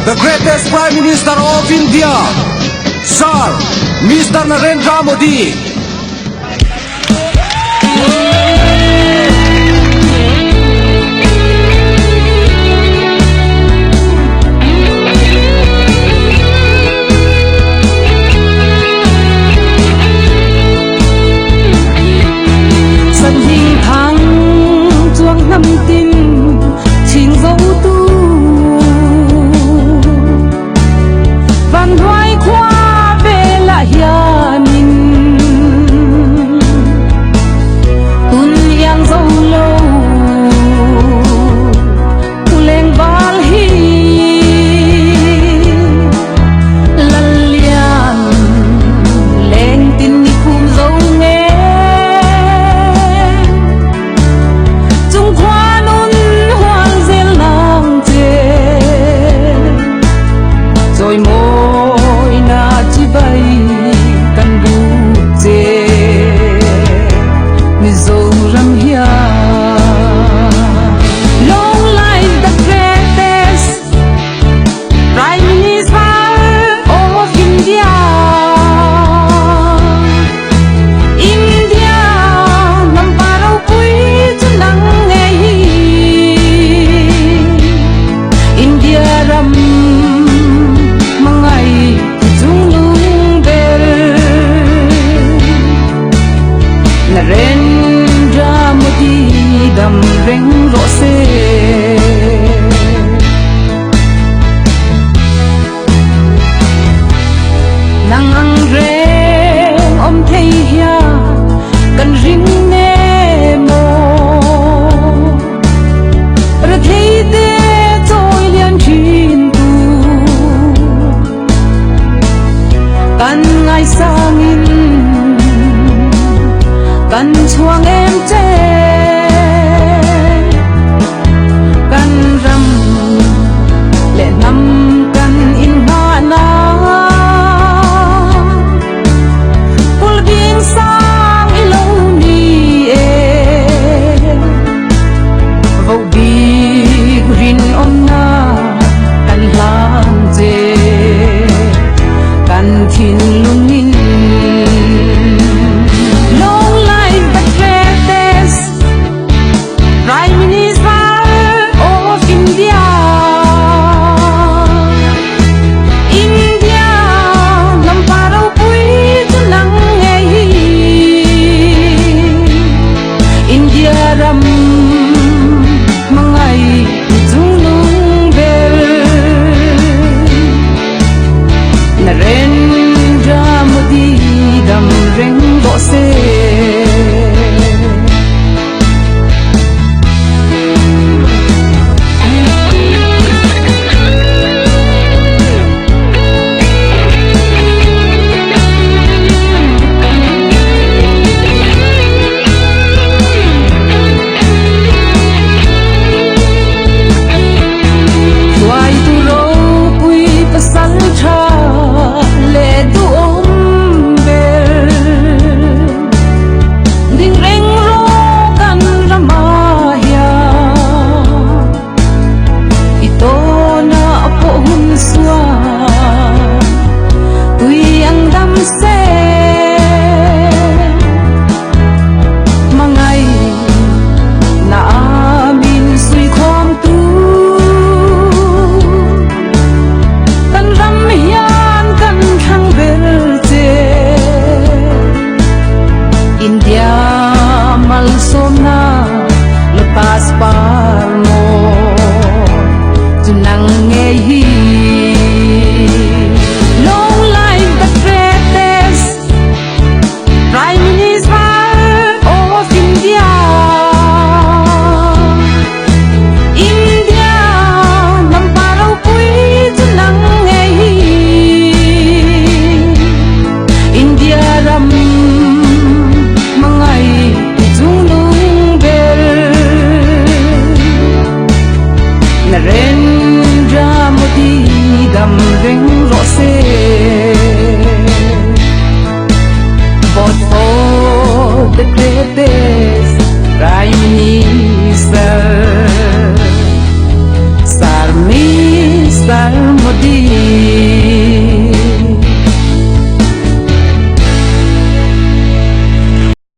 the greatest Prime Minister of India, Sir Mr. Narendra Modi. Narendra Modi đầm reng rõ xe nang ang reng om thei hia kan ring ne mo ra thei de trôi lian thin tu kan ngai sang in kan chuang em che kan ram le nam kan in ha na pul ging sang ilo ni e vo bi rin om na kan lang je kan thin lung in Narendra Modi đầm reng rõ xe lepas parmo tunang ngehi long life the greatest Prime Minister of India. India nam parau pui tunang ngehi India ram mangai Narendra Modi đầm reng rõ xe vote for the greatest Prime Minister Sir Mr. Modi. đi